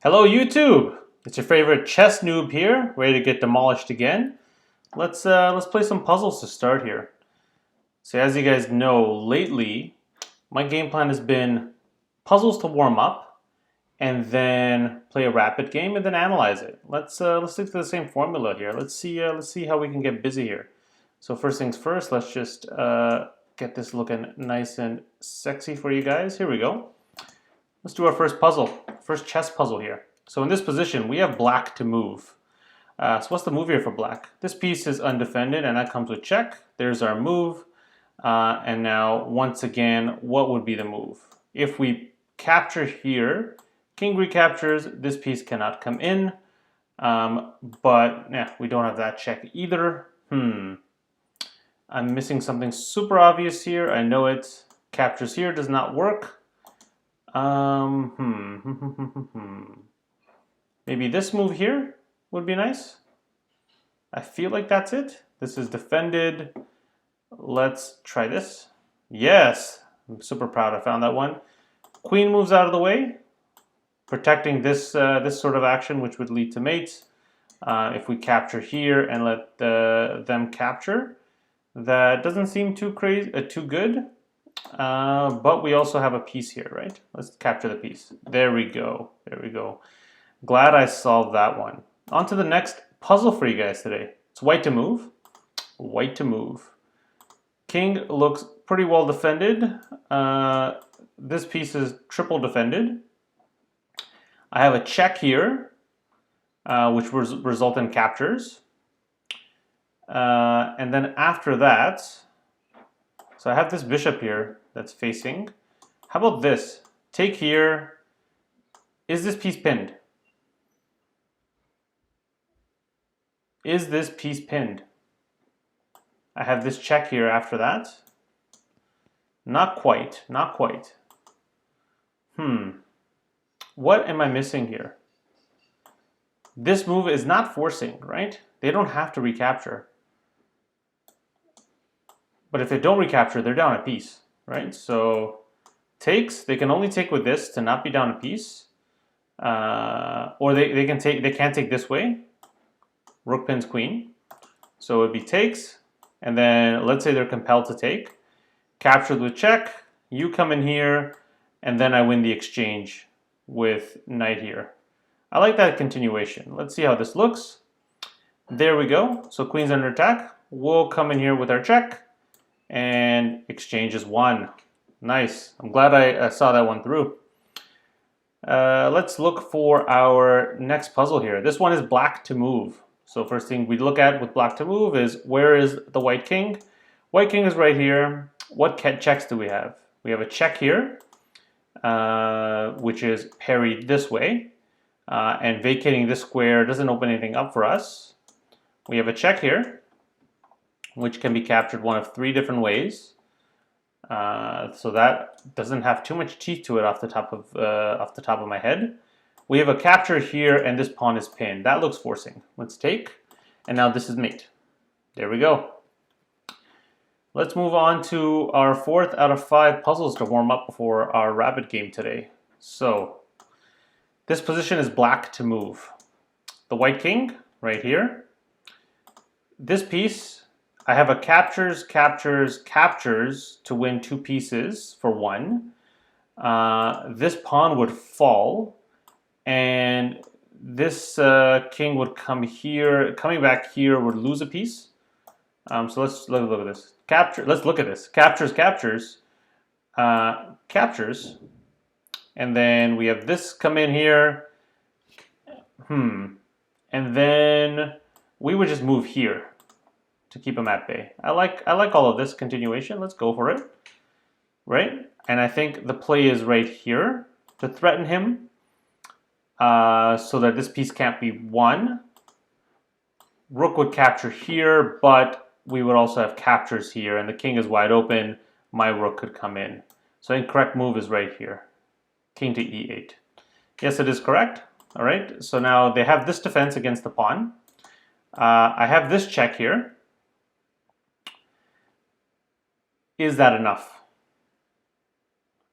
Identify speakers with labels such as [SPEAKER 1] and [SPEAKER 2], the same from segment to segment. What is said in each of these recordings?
[SPEAKER 1] Hello YouTube! It's your favorite chess noob here, ready to get demolished again. Let's play some puzzles to start here. So as you guys know, lately my game plan has been puzzles to warm up, and then play a rapid game, and then analyze it. Let's stick to the same formula here. Let's see how we can get busy here. So first things first, let's just get this looking nice and sexy for you guys. Here we go. Let's do our first puzzle, first chess puzzle here. So in this position, we have black to move. So what's the move here for black? This piece is undefended, and that comes with check. There's our move. And now, once again, what would be the move? If we capture here, king recaptures, this piece cannot come in. But yeah, we don't have that check either. I'm missing something super obvious here. I know it. Captures here does not work. Maybe this move here would be nice. I feel like that's it. This is defended. Let's try this. Yes, I'm super proud I found that one. Queen moves out of the way, protecting this this sort of action, which would lead to mate. If we capture here and let them capture, that doesn't seem too crazy, too good. But we also have a piece here, right? Let's capture the piece. There we go. There we go. Glad I solved that one. On to the next puzzle for you guys today. It's white to move. White to move. King looks pretty well defended. This piece is triple defended. I have a check here, which will result in captures. And then after that, so I have this bishop here that's facing. How about this? Take here. Is this piece pinned? Is this piece pinned? I have this check here after that. Not quite, not quite. What am I missing here? This move is not forcing, right? They don't have to recapture. But if they don't recapture, they're down a piece, right? So takes, they can only take with this to not be down a piece. Or they can't take this way. Rook pins queen. So it'd be takes, and then let's say they're compelled to take. Captured with check, you come in here, and then I win the exchange with knight here. I like that continuation. Let's see how this looks. There we go. So queen's under attack. We'll come in here with our check, and exchange is won. Nice. I'm glad I saw that one through. Let's look for our next puzzle here. This one is black to move. So first thing we look at with black to move is, where is the white king? White king is right here. What checks do we have? We have a check here, which is parried this way. And vacating this square doesn't open anything up for us. We have a check here, which can be captured one of 3 different ways. So that doesn't have too much teeth to it off the top of my head. We have a capture here, and this pawn is pinned. That looks forcing. Let's take, and now this is mate. There we go. Let's move on to our 4th out of 5 puzzles to warm up before our rapid game today. So this position is black to move. The white king right here. This piece, I have a captures, captures, captures to win 2 pieces for 1. This pawn would fall, and this king would come here. Coming back here would lose a piece. So let's look at this. Let's look at this. Captures, captures, captures, and then we have this come in here. And then we would just move here to keep him at bay. I like all of this continuation. Let's go for it, right? And I think the play is right here to threaten him, so that this piece can't be won. Rook would capture here, but we would also have captures here, and the king is wide open. My rook could come in. So incorrect move is right here. King to e8. Yes, it is correct. All right, so now they have this defense against the pawn. I have this check here. Is that enough?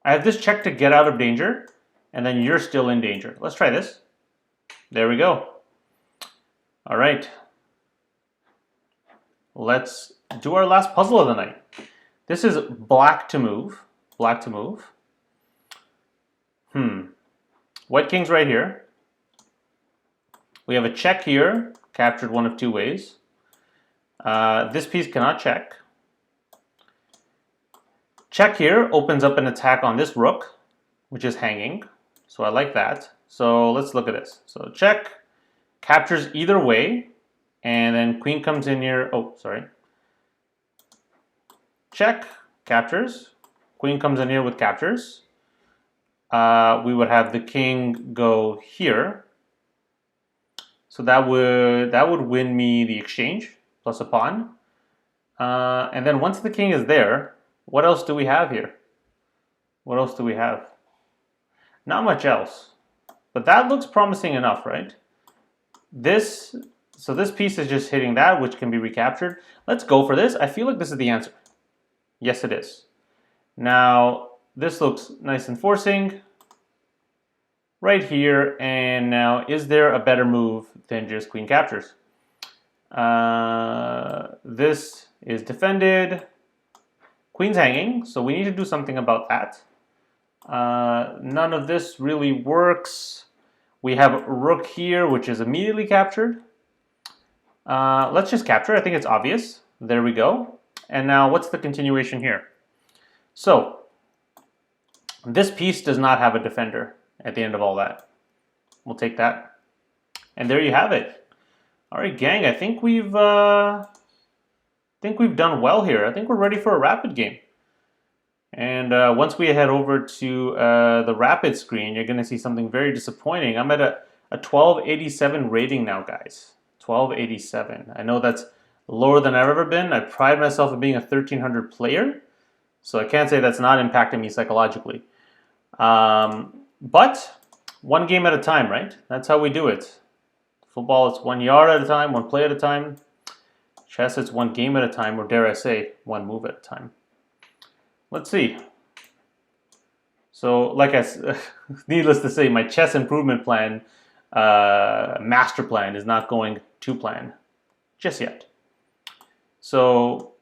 [SPEAKER 1] I have this check to get out of danger, and then you're still in danger. Let's try this. There we go. All right. Let's do our last puzzle of the night. This is black to move. Black to move. White king's right here. We have a check here, captured one of two ways. This piece cannot check. Check here opens up an attack on this rook, which is hanging. So I like that. So let's look at this. So check, captures either way, and then queen comes in here. Oh, sorry. Check, captures. Queen comes in here with captures. We would have the king go here. So that would win me the exchange plus a pawn. And then once the king is there, what else do we have here? What else do we have? Not much else. But that looks promising enough, right? So this piece is just hitting that, which can be recaptured. Let's go for this. I feel like this is the answer. Yes, it is. Now, this looks nice and forcing. Right here, and now, is there a better move than just queen captures? This is defended. Queen's hanging, so we need to do something about that. None of this really works. We have rook here, which is immediately captured. Let's just capture. I think it's obvious. There we go. And now, what's the continuation here? So, this piece does not have a defender at the end of all that. We'll take that. And there you have it. All right, gang, I think we've done well here. I think we're ready for a rapid game. And once we head over to the rapid screen, you're going to see something very disappointing. I'm at a 1287 rating now, guys. 1287. I know that's lower than I've ever been. I pride myself on being a 1300 player, so I can't say that's not impacting me psychologically. But one game at a time, right? That's how we do it. Football, it's 1 yard at a time, one play at a time. Chess, it's one game at a time, or dare I say, one move at a time. Let's see. So, needless to say, my chess improvement plan, master plan, is not going to plan just yet. So,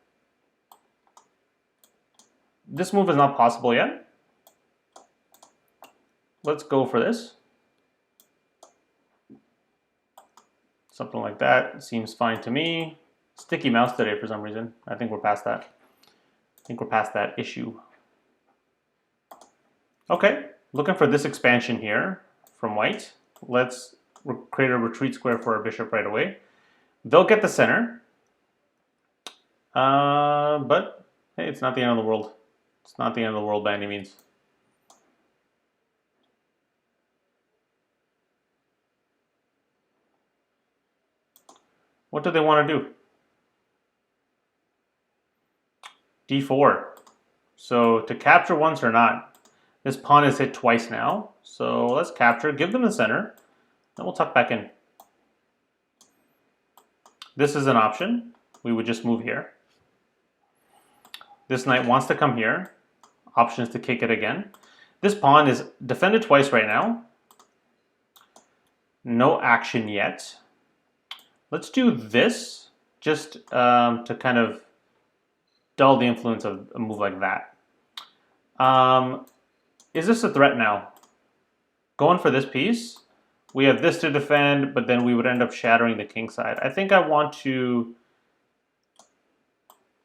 [SPEAKER 1] this move is not possible yet. Let's go for this. Something like that seems fine to me. Sticky mouse today for some reason. I think we're past that. I think we're past that issue. Okay, looking for this expansion here from white. Let's create a retreat square for our bishop right away. They'll get the center. But hey, it's not the end of the world. It's not the end of the world by any means. What do they want to do? D4. So to capture once or not, this pawn is hit twice now. So let's capture, give them the center, then we'll tuck back in. This is an option. We would just move here. This knight wants to come here. Option is to kick it again. This pawn is defended twice right now. No action yet. Let's do this just to kind of dull the influence of a move like that. Is this a threat now? Going for this piece. We have this to defend, but then we would end up shattering the king side. I think I want to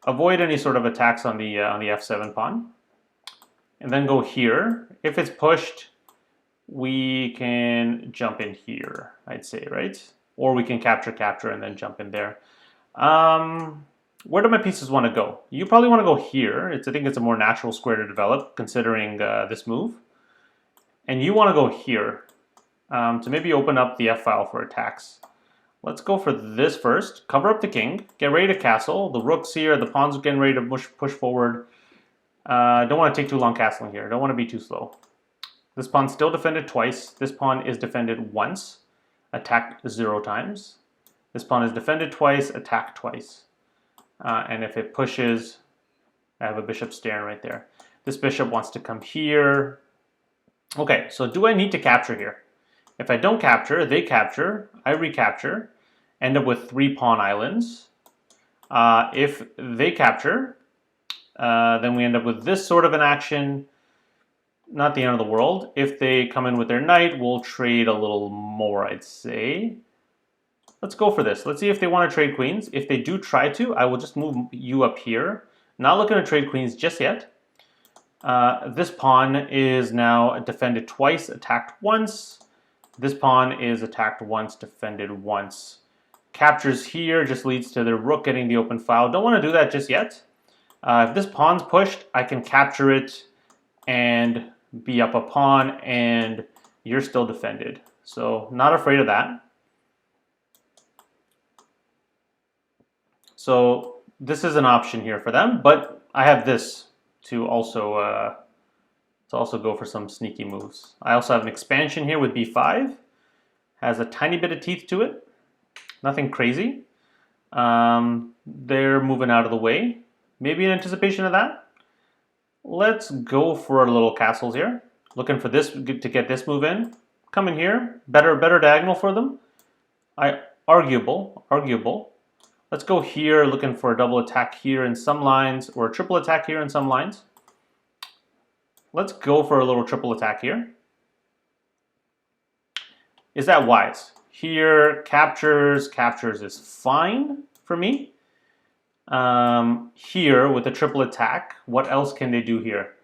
[SPEAKER 1] avoid any sort of attacks on the f7 pawn. And then go here. If it's pushed, we can jump in here, I'd say, right? Or we can capture, and then jump in there. Where do my pieces want to go? You probably want to go here. I think it's a more natural square to develop, considering this move. And you want to go here to maybe open up the f-file for attacks. Let's go for this first. Cover up the king. Get ready to castle. The rook's here. The pawn's getting ready to push forward. Don't want to take too long castling here. Don't want to be too slow. This pawn's still defended twice. This pawn is defended once. Attacked 0 times. This pawn is defended twice, attacked twice. And if it pushes, I have a bishop staring right there. This bishop wants to come here. Okay, so do I need to capture here? If I don't capture, they capture, I recapture, end up with 3 pawn islands. If they capture, then we end up with this sort of an action. Not the end of the world. If they come in with their knight, we'll trade a little more, I'd say. Let's go for this. Let's see if they want to trade queens. If they do try to, I will just move you up here. Not looking to trade queens just yet. This pawn is now defended twice, attacked once. This pawn is attacked once, defended once. Captures here just leads to the rook getting the open file. Don't want to do that just yet. If this pawn's pushed, I can capture it and be up a pawn, and you're still defended. So not afraid of that. So this is an option here for them, but I have this to also go for some sneaky moves. I also have an expansion here with b5. Has a tiny bit of teeth to it. Nothing crazy. They're moving out of the way. Maybe in anticipation of that. Let's go for a little castles here. Looking for this to get this move in. Come in here. Better diagonal for them. Arguable. Let's go here, looking for a double attack here in some lines, or a triple attack here in some lines. Let's go for a little triple attack here. Is that wise? Here, captures is fine for me. Here, with the triple attack, what else can they do here?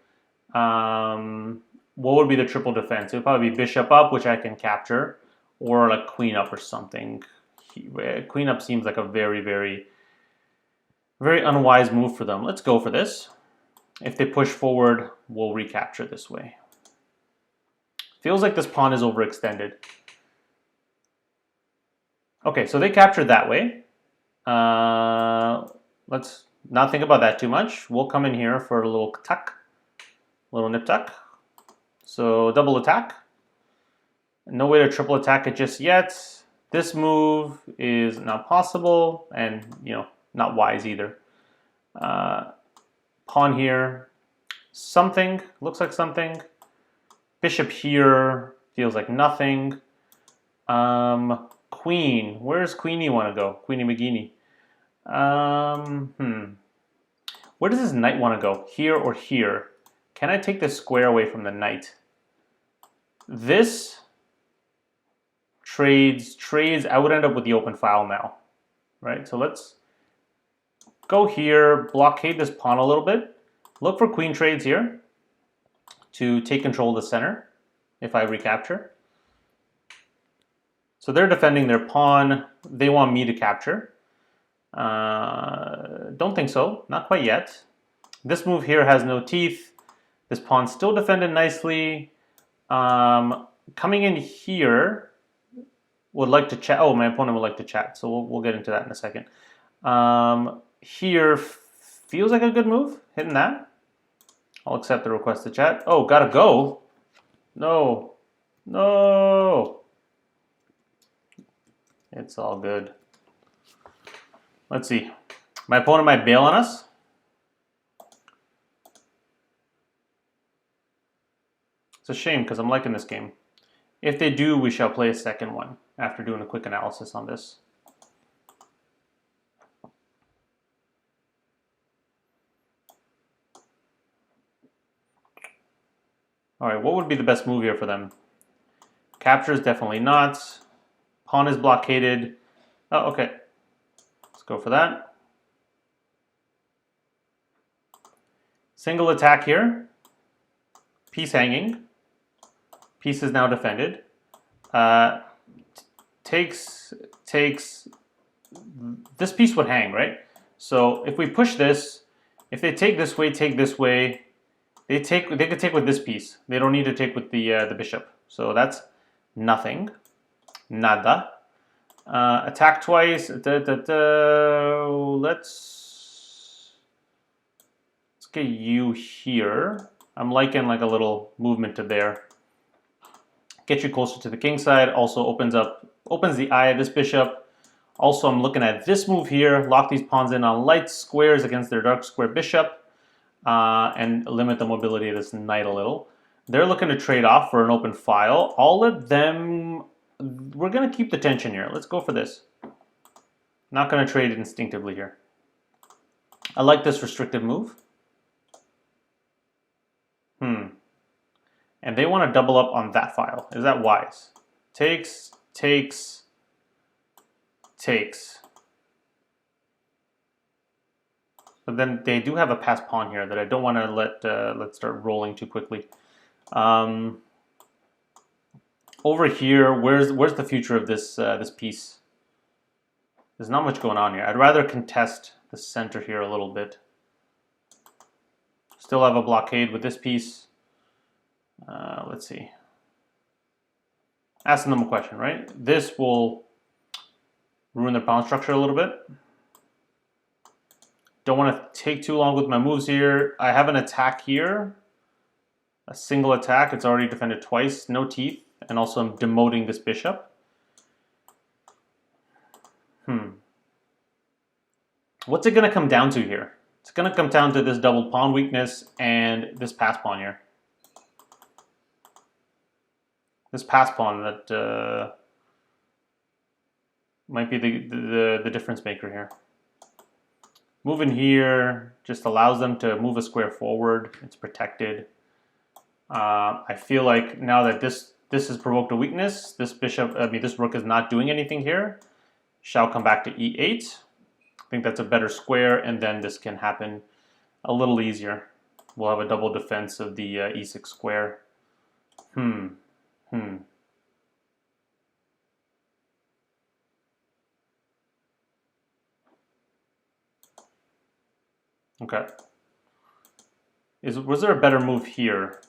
[SPEAKER 1] What would be the triple defense? It would probably be bishop up, which I can capture, or like queen up or something. Queen up seems like a very, very, very unwise move for them. Let's go for this. If they push forward, we'll recapture this way. Feels like this pawn is overextended. Okay, so they captured that way. Let's not think about that too much. We'll come in here for a little tuck, little nip tuck. So double attack. No way to triple attack it just yet. This move is not possible, and not wise either. Pawn here, something, looks like something. Bishop here, feels like nothing. Queen, where's Queenie want to go? Queenie McGeenie. Where does this knight want to go? Here or here? Can I take this square away from the knight? This trades, I would end up with the open file now, right? So let's go here, blockade this pawn a little bit, look for queen trades here to take control of the center if I recapture. So they're defending their pawn, they want me to capture. Don't think so, not quite yet. This move here has no teeth. This pawn's still defended nicely. Coming in here, would like to chat. Oh, my opponent would like to chat, so we'll get into that in a second. Here feels like a good move, hitting that. I'll accept the request to chat. Oh, gotta go. No. It's all good. Let's see. My opponent might bail on us. It's a shame because I'm liking this game. If they do, we shall play a second one after doing a quick analysis on this. All right, what would be the best move here for them? Capture is definitely not. Pawn is blockaded. Oh, okay. Let's go for that. Single attack here. Piece hanging. Piece is now defended. Takes. This piece would hang, right? So if we push this, if they take this way, they could take with this piece. They don't need to take with the bishop. So that's nothing. Nada. Attack twice. Let's get you here. I'm liking like a little movement to there. Get you closer to the king side. Also opens the eye of this bishop. Also, I'm looking at this move here. Lock these pawns in on light squares against their dark square bishop, and limit the mobility of this knight a little. They're looking to trade off for an open file. I'll let them... We're going to keep the tension here. Let's go for this. Not going to trade instinctively here. I like this restricted move. And they want to double up on that file. Is that wise? Takes, takes, takes. But then they do have a passed pawn here that I don't want to let start rolling too quickly. Over here, where's the future of this this piece? There's not much going on here. I'd rather contest the center here a little bit. Still have a blockade with this piece. Let's see. Asking them a question, right? This will ruin their pawn structure a little bit. Don't want to take too long with my moves here. I have an attack here. A single attack. It's already defended twice. No teeth. And also I'm demoting this bishop. What's it going to come down to here? It's going to come down to this double pawn weakness and this pass pawn here. This pass pawn that might be the difference maker here. Moving here just allows them to move a square forward. It's protected. I feel like now that this has provoked a weakness, this rook is not doing anything here. Shall come back to e8. I think that's a better square, and then this can happen a little easier. We'll have a double defense of the e6 square. Okay. Was there a better move here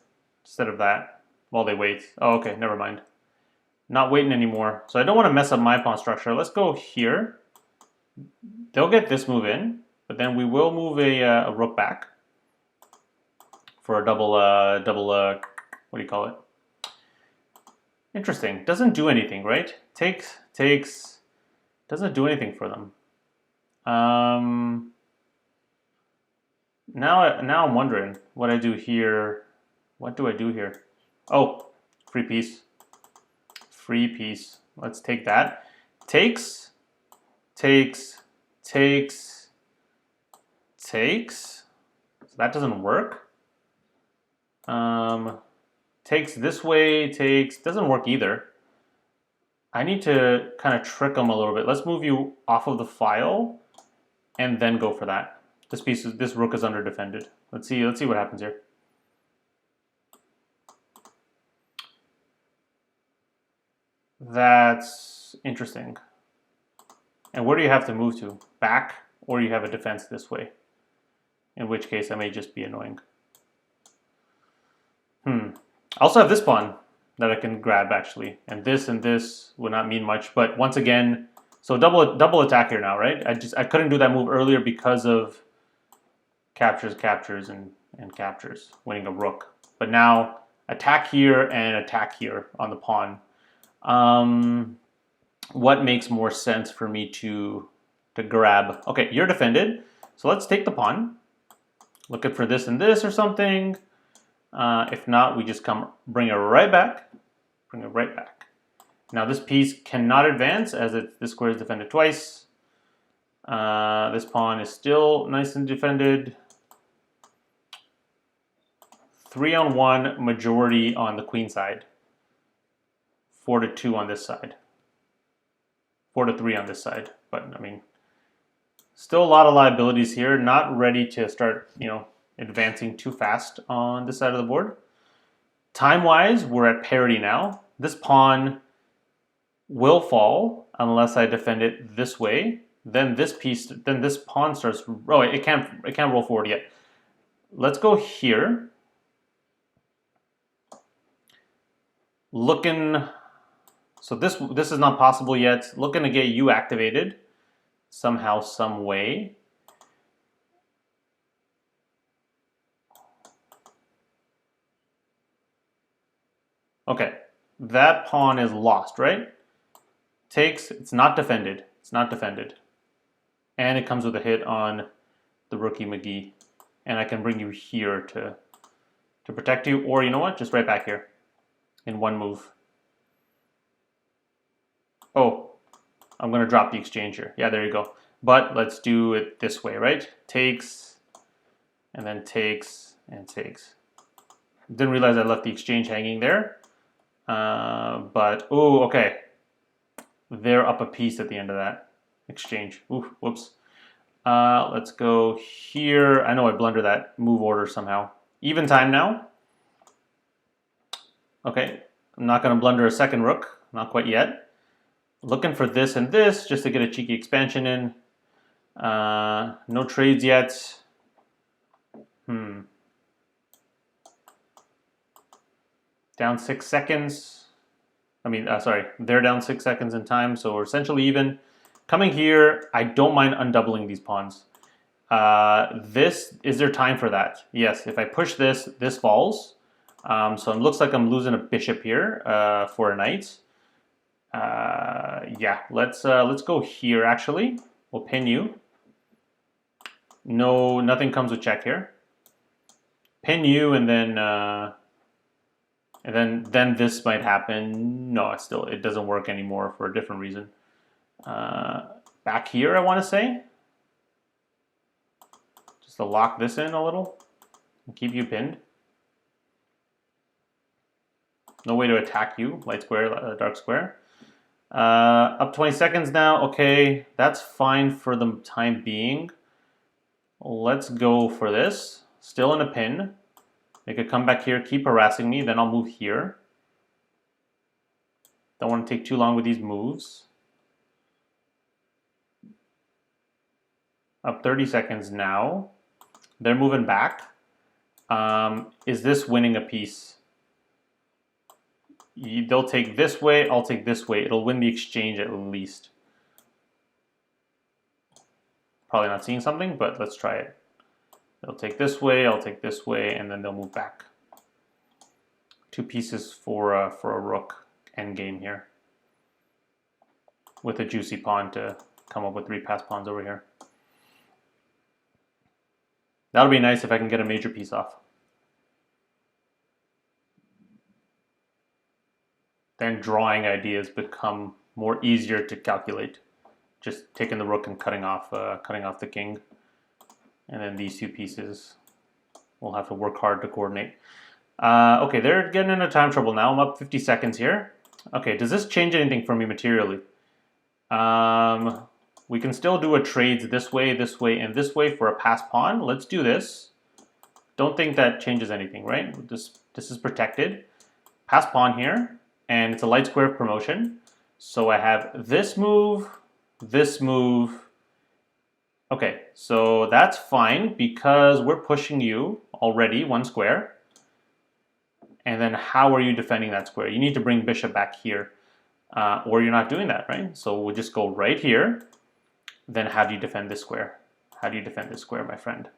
[SPEAKER 1] instead of that while they wait? Oh, okay, never mind. Not waiting anymore. So I don't want to mess up my pawn structure. Let's go here. They'll get this move in, but then we will move a rook back for a double, what do you call it? Interesting. Doesn't do anything, right? Takes, doesn't do anything for them. Now I'm wondering what I do here. What do I do here? Oh, free piece. Free piece. Let's take that. Takes. So that doesn't work. Takes this way, doesn't work either. I need to kind of trick them a little bit. Let's move you off of the file and then go for that. This rook is under defended. Let's see what happens here. That's interesting. And where do you have to move to? Back, or you have a defense this way? In which case I may just be annoying. I also have this pawn that I can grab actually, and this would not mean much. But once again, so double attack here now, right? I couldn't do that move earlier because of captures, and captures, winning a rook. But now attack here and attack here on the pawn. What makes more sense for me to grab? Okay, you're defended, so let's take the pawn. Looking for this and this or something. If not, we just bring it right back. Bring it right back. Now this piece cannot advance as this square is defended twice. This pawn is still nice and defended. 3-on-1 majority on the queen side. 4-2 on this side. 4-3 on this side. But I mean, still a lot of liabilities here. Not ready to start, advancing too fast on this side of the board. Time-wise, we're at parity now. This pawn will fall unless I defend it this way. Then this pawn starts. Oh, it can't roll forward yet. Let's go here. So this is not possible yet. Looking to get you activated somehow, some way. Okay, that pawn is lost, right? Takes, it's not defended. It's not defended. And it comes with a hit on the rookie McGee. And I can bring you here to to protect you, or you know what? Just right back here in one move. Oh, I'm going to drop the exchange here. Yeah, there you go. But let's do it this way, right? Takes, and then takes, and takes. Didn't realize I left the exchange hanging there. But, oh, okay. They're up a piece at the end of that exchange. Ooh, whoops. Let's go here. I know I blundered that move order somehow. Even time now. Okay, I'm not going to blunder a second rook. Not quite yet. Looking for this and this just to get a cheeky expansion in. No trades yet. Down 6 seconds. I mean, sorry, they're down 6 seconds in time, so we're essentially even. Coming here, I don't mind undoubling these pawns. Is there time for that? Yes, if I push this, this falls. So it looks like I'm losing a bishop here for a knight. Yeah, let's go here actually. We'll pin you. No, nothing comes with check here. Pin you, and then this might happen. No, it doesn't work anymore for a different reason. Back here, I want to say, just to lock this in a little and keep you pinned. No way to attack you, light square, dark square. Up 20 seconds now. Okay, that's fine for the time being. Let's go for this. Still in a pin. They could come back here, keep harassing me, then I'll move here. Don't want to take too long with these moves. Up 30 seconds now. They're moving back. Is this winning a piece? They'll take this way, I'll take this way. It'll win the exchange at least. Probably not seeing something, but let's try it. They'll take this way, I'll take this way, and then they'll move back. 2 pieces for a rook endgame here. With a juicy pawn to come up with 3 passed pawns over here. That'll be nice if I can get a major piece off. Then drawing ideas become more easier to calculate. Just taking the rook and cutting off the king. And then these 2 pieces, we'll have to work hard to coordinate. Okay, they're getting into time trouble now. I'm up 50 seconds here. Okay, does this change anything for me materially? We can still do a trades this way, and this way for a passed pawn. Let's do this. Don't think that changes anything, right? This is protected. Passed pawn here, and it's a light square of promotion. So I have this move, this move. Okay, so that's fine because we're pushing you already 1 square. And then how are you defending that square? You need to bring bishop back here, or you're not doing that, right? So we'll just go right here. Then how do you defend this square? How do you defend this square, my friend?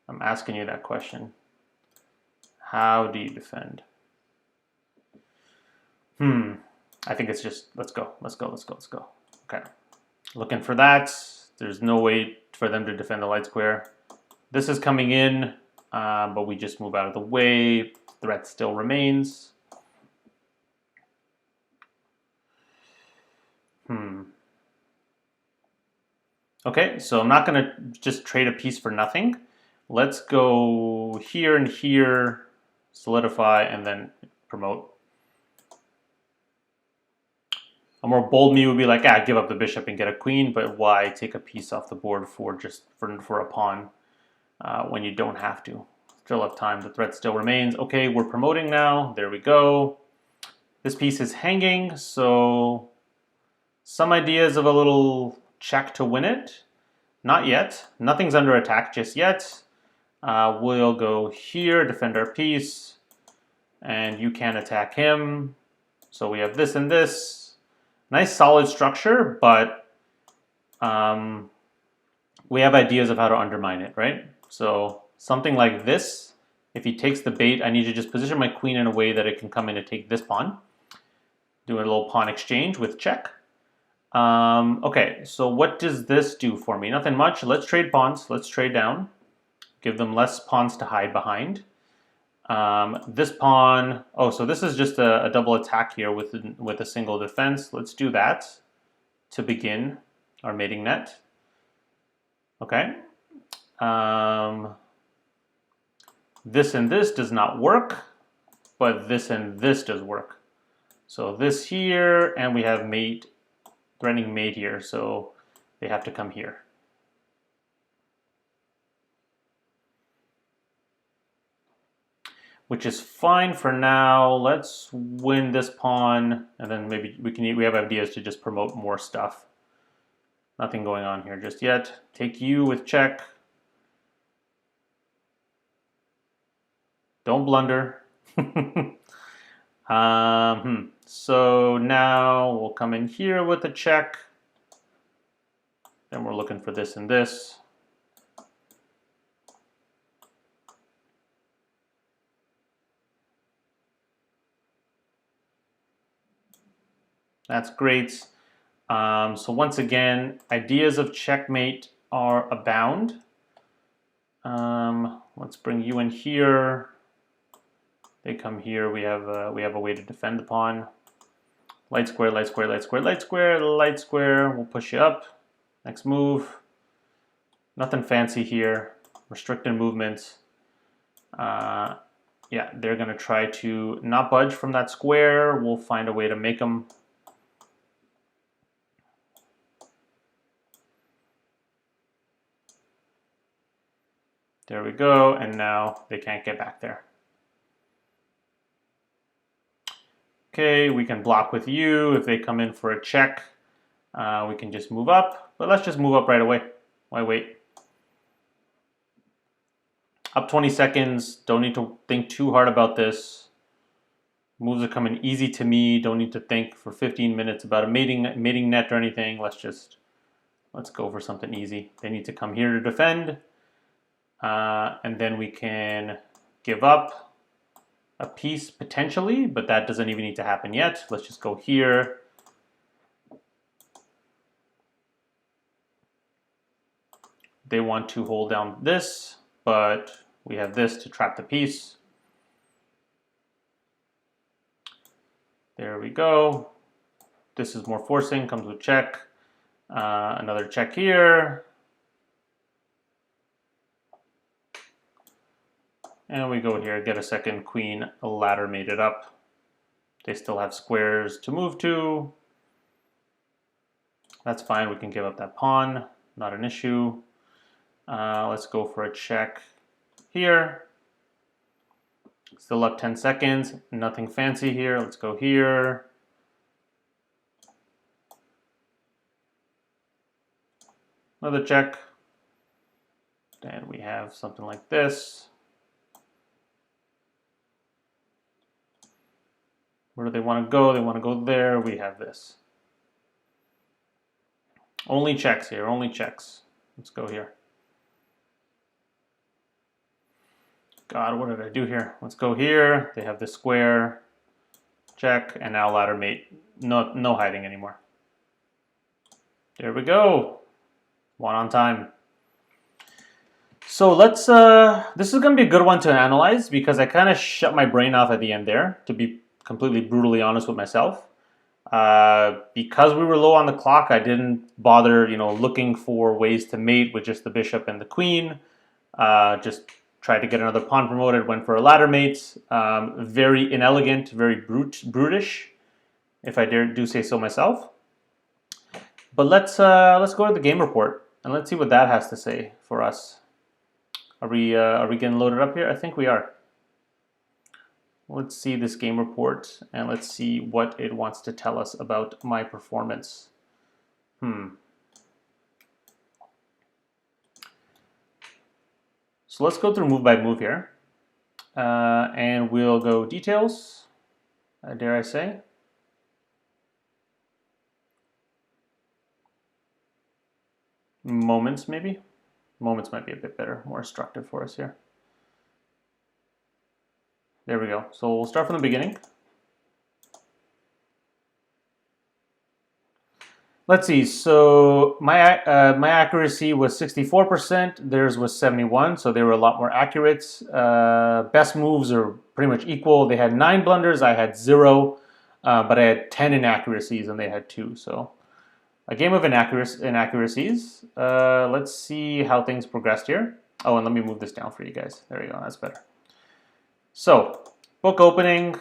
[SPEAKER 1] I'm asking you that question. How do you defend? I think it's just, let's go. Okay, looking for that. There's no way for them to defend the light square. This is coming in, but we just move out of the way. Threat still remains. Okay, so I'm not going to just trade a piece for nothing. Let's go here and here, solidify, and then promote. A more bold me would be like, give up the bishop and get a queen, but why take a piece off the board for a pawn when you don't have to? Still have time, the threat still remains. Okay, we're promoting now, there we go. This piece is hanging, so some ideas of a little check to win it. Not yet, nothing's under attack just yet. We'll go here, defend our piece, and you can attack him. So we have this and this. Nice solid structure, but we have ideas of how to undermine it, right? So something like this, if he takes the bait, I need to just position my queen in a way that it can come in and take this pawn. Do a little pawn exchange with check. Okay, so what does this do for me? Nothing much. Let's trade pawns. Let's trade down. Give them less pawns to hide behind. This pawn, oh, so this is just a double attack here with a single defense. Let's do that to begin our mating net. Okay. This and this does not work, but this and this does work. So this here, and we have mate, threatening mate here, so they have to come here. Which is fine for now. Let's win this pawn, and then maybe we have ideas to just promote more stuff. Nothing going on here just yet. Take you with check. Don't blunder. So now we'll come in here with a check. Then we're looking for this and this. That's great. So once again, ideas of checkmate are abound. Let's bring you in here. They come here. We have a way to defend the pawn. Light square, light square, light square, light square, light square. We'll push you up. Next move. Nothing fancy here. Restricted movements. Yeah, they're gonna try to not budge from that square. We'll find a way to make them. There we go, and now they can't get back there. Okay, we can block with you. If they come in for a check, we can just move up. But let's just move up right away. Why wait? Up 20 seconds. Don't need to think too hard about this. Moves are coming easy to me. Don't need to think for 15 minutes about a mating net or anything. Let's go for something easy. They need to come here to defend. And then we can give up a piece potentially, but that doesn't even need to happen yet. Let's just go here. They want to hold down this, but we have this to trap the piece. There we go. This is more forcing, comes with check. Another check here. And we go here, get a second queen, a ladder made it up. They still have squares to move to. That's fine, we can give up that pawn, not an issue. Let's go for a check here. Still up 10 seconds, nothing fancy here. Let's go here. Another check. And we have something like this. Where do they want to go? They want to go there. We have this. Only checks here, only checks. Let's go here. God, what did I do here? Let's go here. They have this square. Check, and now ladder mate. No hiding anymore. There we go. One on time. So let's, this is going to be a good one to analyze because I kind of shut my brain off at the end there, to be completely brutally honest with myself. Because we were low on the clock, I didn't bother, looking for ways to mate with just the bishop and the queen. Just tried to get another pawn promoted, went for a ladder mate. Very inelegant, very brutish, if I do say so myself. But let's go to the game report and let's see what that has to say for us. Are we getting loaded up here? I think we are. Let's see this game report and let's see what it wants to tell us about my performance. So let's go through move by move here. And we'll go details, dare I say. Moments maybe. Moments might be a bit better, more instructive for us here. There we go. So we'll start from the beginning. Let's see. So my accuracy was 64%. Theirs was 71. So they were a lot more accurate. Best moves are pretty much equal. They had 9 blunders. I had 0, but I had 10 inaccuracies, and they had 2. So a game of inaccuracies. Let's see how things progressed here. Oh, and let me move this down for you guys. There you go. That's better. So book opening.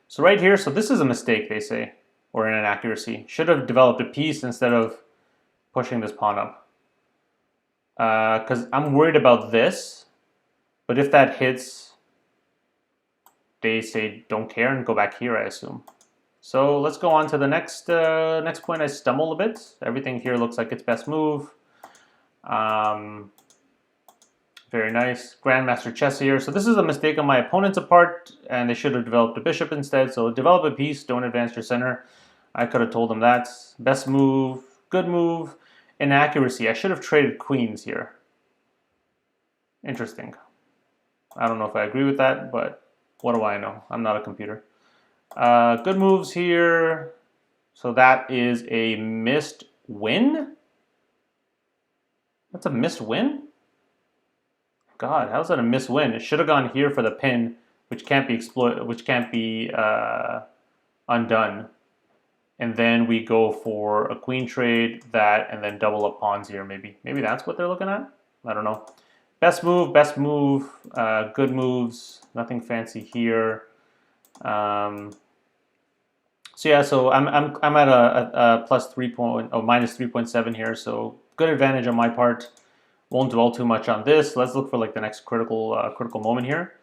[SPEAKER 1] So right here, so this is a mistake, they say, or an inaccuracy. Should have developed a piece instead of pushing this pawn up. Because I'm worried about this, but if that hits, they say don't care and go back here, I assume. So let's go on to the next next point. I stumble a bit. Everything here looks like its best move. Very nice. Grandmaster chess here. So this is a mistake on my opponent's part, and they should have developed a bishop instead. So develop a piece, don't advance your center. I could have told them that. Best move, good move. Inaccuracy. I should have traded queens here. Interesting. I don't know if I agree with that, but what do I know? I'm not a computer. Good moves here. So that is a missed win? That's a missed win? God, how's that a miss win? It should have gone here for the pin, which can't be undone. And then we go for a queen trade, that, and then double up pawns here. Maybe that's what they're looking at. I don't know. Best move, good moves. Nothing fancy here. So yeah, so I'm at a plus 3 point, oh, minus 3.7 here. So good advantage on my part. Won't dwell too much on this. Let's look for like the next critical moment here.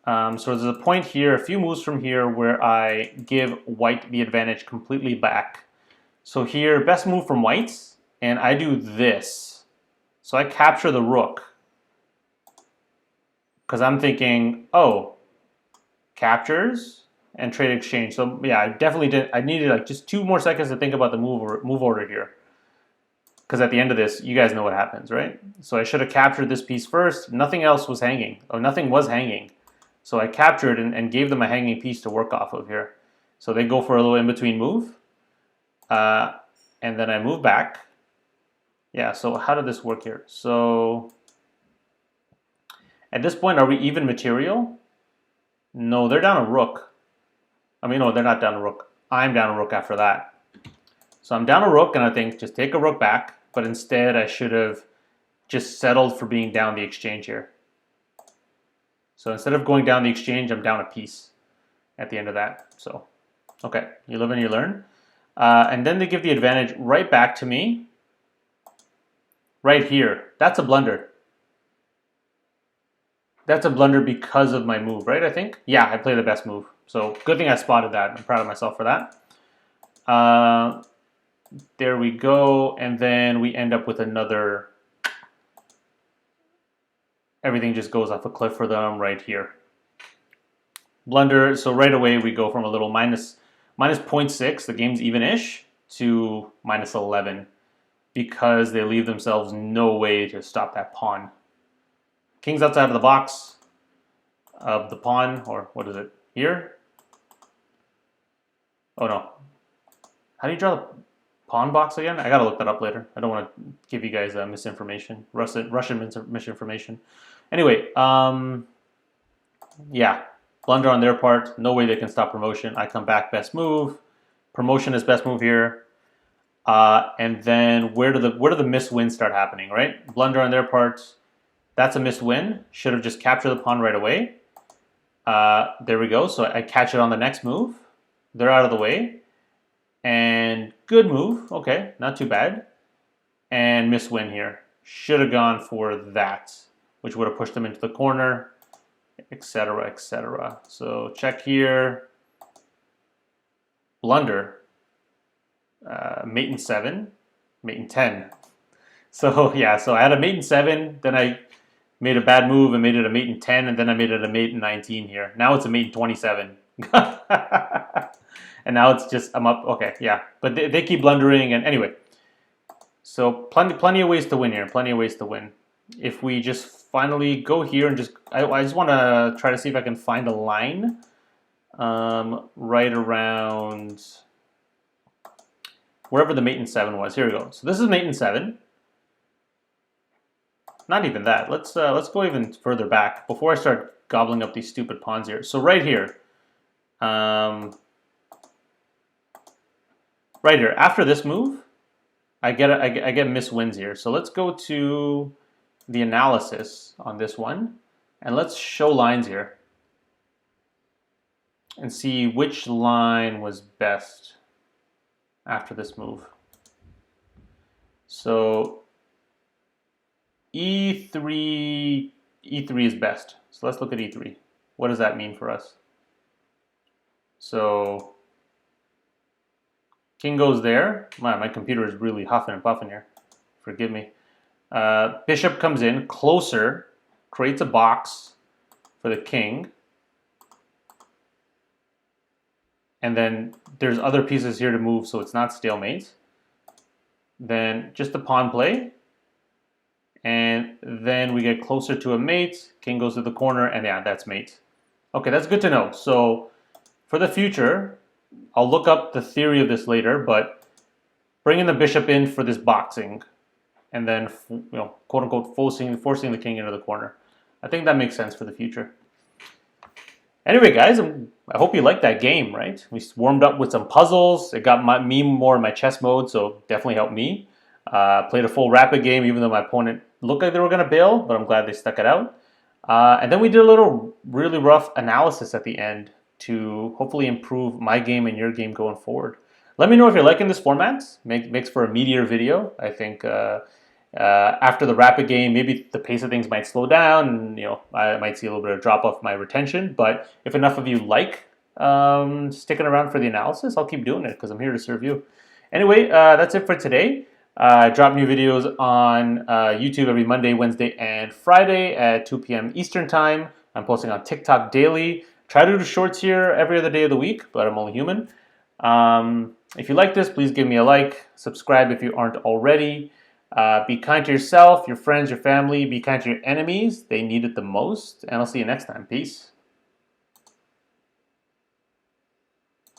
[SPEAKER 1] So there's a point here, a few moves from here, where I give white the advantage completely back. So here, best move from whites, and I do this. So I capture the rook. Because I'm thinking, oh, captures and trade exchange. So yeah, I definitely did. I needed like just 2 more seconds to think about the move order here. Because at the end of this, you guys know what happens, right? So I should have captured this piece first. Nothing else was hanging. Oh, nothing was hanging. So I captured and gave them a hanging piece to work off of here. So they go for a little in-between move. And then I move back. Yeah, so how did this work here? So at this point, are we even material? No, they're down a rook. I mean, no, they're not down a rook. I'm down a rook after that. So I'm down a rook, and I think just take a rook back. But instead, I should have just settled for being down the exchange here. So instead of going down the exchange, I'm down a piece at the end of that. So, okay, you live and you learn. And then they give the advantage right back to me. Right here. That's a blunder. That's a blunder because of my move, right, I think? Yeah, I play the best move. So good thing I spotted that. I'm proud of myself for that. There we go. And then we end up with another... Everything just goes off a cliff for them right here. Blunder. So right away we go from a little minus 0.6, the game's even-ish, to minus 11 because they leave themselves no way to stop that pawn. King's outside of the box of the pawn, or what is it? Here? Oh no. How do you draw the pawn box again? I gotta look that up later. I don't want to give you guys misinformation, Russian misinformation. Anyway, yeah, blunder on their part. No way they can stop promotion. I come back, best move. Promotion is best move here. And then where do the missed wins start happening, right? Blunder on their part. That's a missed win. Should have just captured the pawn right away. There we go. So I catch it on the next move. They're out of the way. And good move. Okay, not too bad. And miss win here. Should have gone for that, which would have pushed them into the corner, etc., etc. So check here. Blunder. Mate in 7. Mate in 10. So yeah, so I had a mate in 7, then I made a bad move and made it a mate in 10, and then I made it a mate in 19 here. Now it's a mate in 27. And now it's just, I'm up, okay, yeah. But they keep blundering, and anyway. So plenty of ways to win here, plenty of ways to win. If we just finally go here and just, I just want to try to see if I can find a line right around wherever the mate in 7 was. Here we go. So this is mate in 7. Not even that. Let's go even further back before I start gobbling up these stupid pawns here. So right here, right here, after this move, I get miss wins here. So let's go to the analysis on this one, and let's show lines here and see which line was best after this move. So E3 is best. So let's look at E3. What does that mean for us? So king goes there. My computer is really huffing and puffing here. Forgive me. Bishop comes in closer, creates a box for the king. And then there's other pieces here to move, so it's not stalemate. Then just a pawn play. And then we get closer to a mate. King goes to the corner, and yeah, that's mate. Okay, that's good to know. So for the future, I'll look up the theory of this later, but bringing the bishop in for this boxing, and then, you know, quote unquote, forcing the king into the corner. I think that makes sense for the future. Anyway, guys, I hope you liked that game, right? We warmed up with some puzzles. It got me more in my chess mode, so definitely helped me. Played a full rapid game, even though my opponent looked like they were going to bail, but I'm glad they stuck it out. And then we did a little really rough analysis at the end to hopefully improve my game and your game going forward. Let me know if you're liking this format. Makes for a meatier video. I think after the rapid game, maybe the pace of things might slow down, and, you know, I might see a little bit of drop off my retention. But if enough of you like sticking around for the analysis, I'll keep doing it because I'm here to serve you. Anyway, that's it for today. I drop new videos on YouTube every Monday, Wednesday, and Friday at 2 p.m. Eastern Time. I'm posting on TikTok daily. Try to do shorts here every other day of the week, but I'm only human. If you like this, please give me a like. Subscribe if you aren't already. Be kind to yourself, your friends, your family. Be kind to your enemies. They need it the most. And I'll see you next time. Peace.